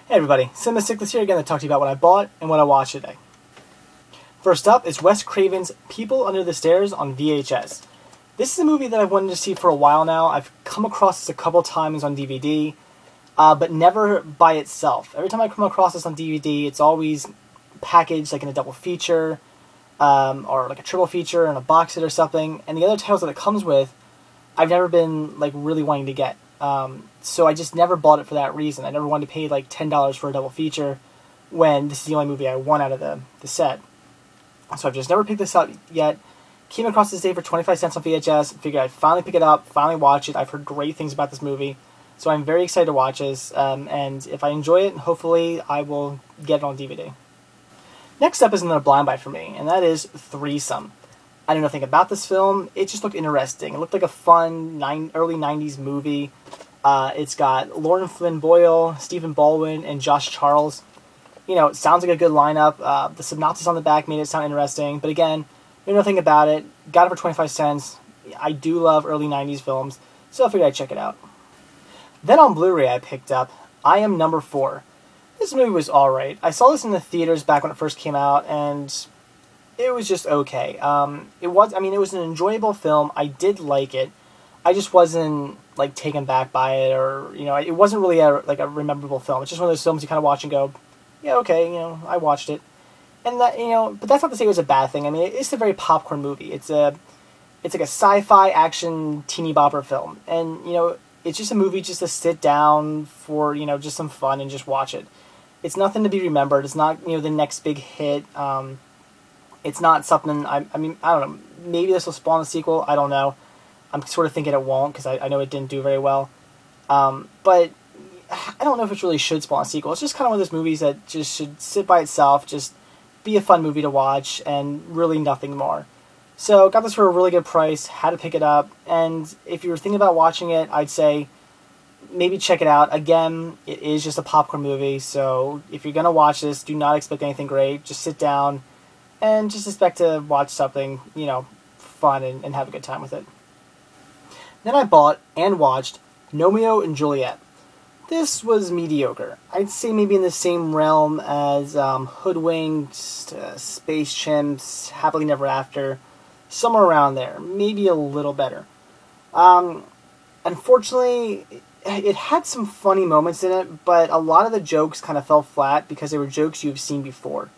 Hey everybody, Cinemastickless here again to talk to you about what I bought and what I watched today. First up is Wes Craven's People Under the Stairs on VHS. This is a movie that I've wanted to see for a while now. I've come across this a couple times on DVD, but never by itself. Every time I come across this on DVD, it's always packaged like in a double feature, or like a triple feature in a box set or something, and the other titles that it comes with, I've never been like really wanting to get. So I just never bought it for that reason. I never wanted to pay like $10 for a double feature when this is the only movie I want out of the set. So I've just never picked this up yet. Came across this day for 25 cents on VHS. Figured I'd finally pick it up, finally watch it. I've heard great things about this movie. So I'm very excited to watch this. And if I enjoy it, hopefully I will get it on DVD. Next up is another blind buy for me, and that is Threesome. I didn't know anything about this film. It just looked interesting. It looked like a fun early 90s movie. It's got Lauren Flynn Boyle, Stephen Baldwin, and Josh Charles. You know, it sounds like a good lineup. The synopsis on the back made it sound interesting. But again, I knew nothing about it. Got it for 25 cents. I do love early 90s films, so I figured I'd check it out. Then on Blu-ray I picked up I Am Number 4. This movie was alright. I saw this in the theaters back when it first came out, and it was just okay. It was an enjoyable film. I did like it. I just wasn't like taken back by it, or it wasn't really a rememberable film. It's just one of those films you kind of watch and go, yeah, okay, I watched it, and that but that's not to say it was a bad thing. I mean, it's a very popcorn movie. It's like a sci-fi action teeny bopper film, and it's just a movie just to sit down for just some fun and just watch it. It's nothing to be remembered. It's not the next big hit. It's not something, I don't know, maybe this will spawn a sequel, I don't know. I'm sort of thinking it won't, because I know it didn't do very well. But I don't know if it really should spawn a sequel. It's just kind of one of those movies that just should sit by itself, just be a fun movie to watch, and really nothing more. So, got this for a really good price, had to pick it up, and if you were thinking about watching it, I'd say maybe check it out. Again, it is just a popcorn movie, so if you're going to watch this, do not expect anything great. Just sit down and just expect to watch something, fun and have a good time with it. Then I bought and watched Gnomeo Juliet. This was mediocre. I'd say maybe in the same realm as Hoodwinked, Space Chimps, Happily Never After, somewhere around there. Maybe a little better. Unfortunately, it had some funny moments in it, but a lot of the jokes kind of fell flat because they were jokes you've seen before.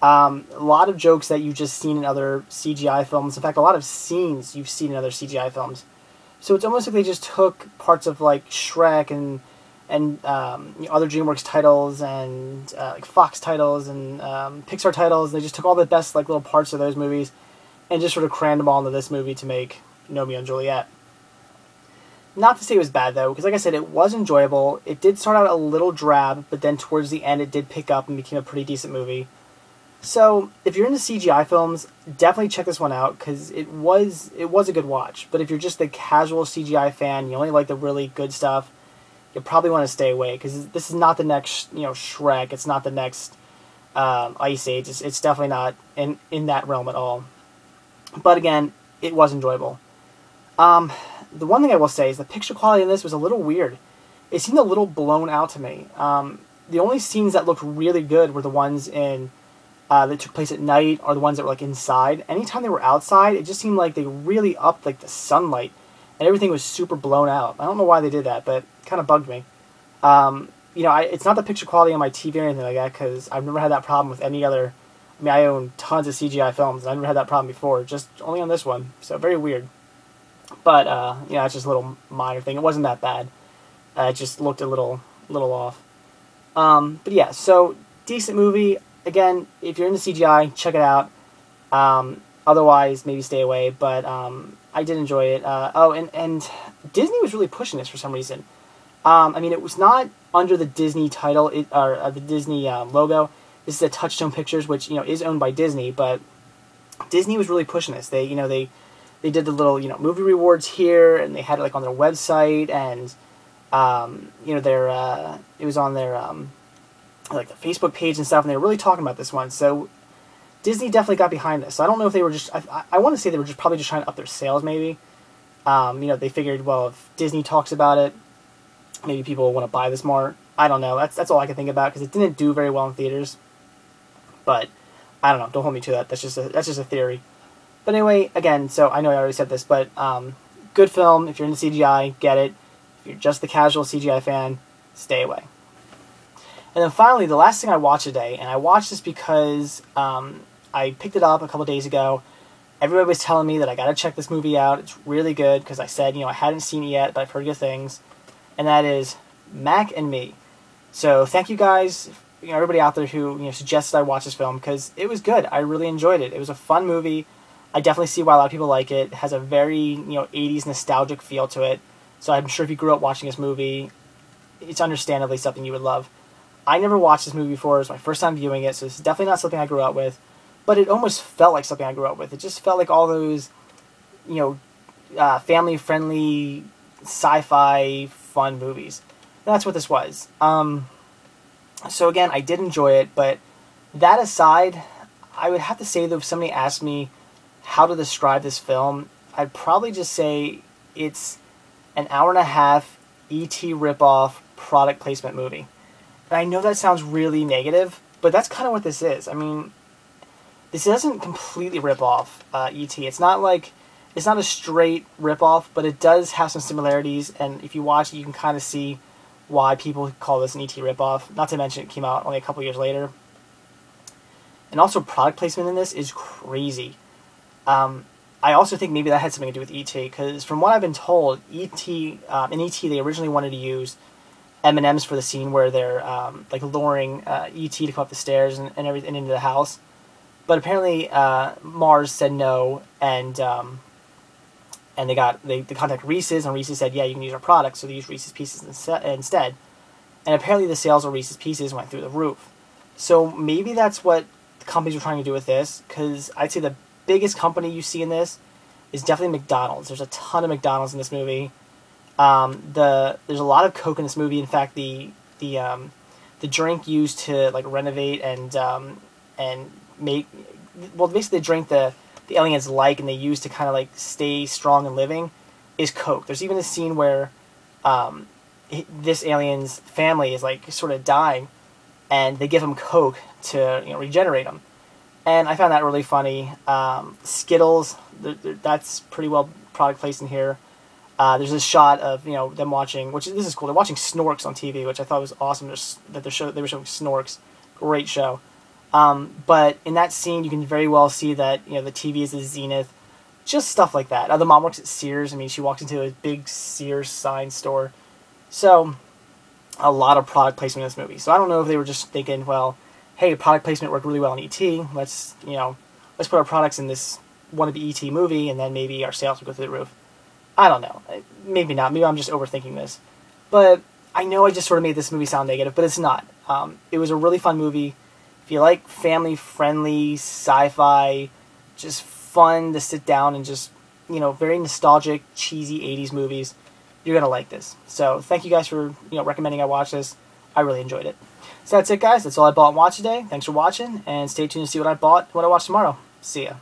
A lot of jokes that you've just seen in other CGI films. In fact, a lot of scenes you've seen in other CGI films. So it's almost like they just took parts of like Shrek and other DreamWorks titles and like Fox titles and Pixar titles. And they just took all the best like little parts of those movies and just sort of crammed them all into this movie to make Gnomeo and Juliet. Not to say it was bad though, because like I said, it was enjoyable. It did start out a little drab, but then towards the end it did pick up and became a pretty decent movie. So, if you're into CGI films, definitely check this one out, because it was a good watch. But if you're just a casual CGI fan, you only like the really good stuff, you'll probably want to stay away, because this is not the next, Shrek, it's not the next Ice Age, it's definitely not in that realm at all. But again, it was enjoyable. The one thing I will say is the picture quality in this was a little weird. It seemed a little blown out to me. The only scenes that looked really good were the ones that took place at night, or the ones that were like inside. Anytime they were outside, it just seemed like they really upped like the sunlight, and everything was super blown out. I don't know why they did that, but it kind of bugged me. It's not the picture quality on my TV or anything like that, because I've never had that problem with any other. I mean, I own tons of CGI films, and I've never had that problem before, just only on this one. So very weird. But it's just a little minor thing. It wasn't that bad. It just looked a little off. But yeah, so decent movie. Again, if you're into CGI, check it out. Otherwise, maybe stay away. But I did enjoy it. And Disney was really pushing this for some reason. It was not under the Disney title or the Disney logo. This is a Touchstone Pictures, which is owned by Disney. But Disney was really pushing this. They did the little movie rewards here, and they had it like on their website, and it was on their like the Facebook page and stuff, and they were really talking about this one. So Disney definitely got behind this. So I don't know if they were just, I want to say they were just probably just trying to up their sales maybe. They figured, well, if Disney talks about it, maybe people want to buy this more. I don't know. That's all I can think about, because it didn't do very well in theaters. But I don't know. Don't hold me to that. That's just a theory. But anyway, again, so I know I already said this, but good film. If you're into CGI, get it. If you're just the casual CGI fan, stay away. And then finally, the last thing I watched today, and I watched this because I picked it up a couple days ago. Everybody was telling me that I got to check this movie out. It's really good, because I said, I hadn't seen it yet, but I've heard good things. And that is Mac and Me. So thank you guys, everybody out there who suggested I watch this film, because it was good. I really enjoyed it. It was a fun movie. I definitely see why a lot of people like it. It has a very 80s nostalgic feel to it. So I'm sure if you grew up watching this movie, it's understandably something you would love. I never watched this movie before. It was my first time viewing it, so it's definitely not something I grew up with. But it almost felt like something I grew up with. It just felt like all those, family-friendly, sci-fi, fun movies. And that's what this was. So again, I did enjoy it, but that aside, I would have to say that if somebody asked me how to describe this film, I'd probably just say it's an hour-and-a-half E.T. ripoff product placement movie. And I know that sounds really negative, but that's kind of what this is. I mean, this doesn't completely rip off E.T. It's not a straight rip-off, but it does have some similarities, and if you watch it, you can kind of see why people call this an E.T. ripoff. Not to mention it came out only a couple years later. And also, product placement in this is crazy. I also think maybe that had something to do with E.T., because from what I've been told, in E.T. they originally wanted to use M&Ms for the scene where they're luring E.T. to come up the stairs and everything into the house. But apparently Mars said no, and they contacted Reese's, and Reese's said, yeah, you can use our product, so they used Reese's Pieces instead. And apparently the sales of Reese's Pieces went through the roof. So maybe that's what the companies were trying to do with this, because I'd say the biggest company you see in this is definitely McDonald's. There's a ton of McDonald's in this movie. There's a lot of Coke in this movie. In fact, the drink used to renovate and make, well, basically the drink the aliens like and they use to kind of stay strong and living is Coke. There's even a scene where this alien's family is sort of dying, and they give him Coke to regenerate him. And I found that really funny. Skittles, that's pretty well product placed in here. There's a shot of them watching, this is cool. They're watching Snorks on TV, which I thought was awesome. That they were showing Snorks, great show. But in that scene, you can very well see that the TV is the zenith, just stuff like that. The mom works at Sears. I mean, she walks into a big Sears sign store. So a lot of product placement in this movie. So I don't know if they were just thinking, well, hey, product placement worked really well in E.T. Let's put our products in this wannabe E.T. movie, and then maybe our sales will go through the roof. I don't know. Maybe not. Maybe I'm just overthinking this. But I know I just sort of made this movie sound negative, but it's not. It was a really fun movie. If you like family-friendly, sci-fi, just fun to sit down and just, very nostalgic, cheesy 80s movies, you're going to like this. So thank you guys for, recommending I watch this. I really enjoyed it. So that's it, guys. That's all I bought and watched today. Thanks for watching, and stay tuned to see what I watch tomorrow. See ya.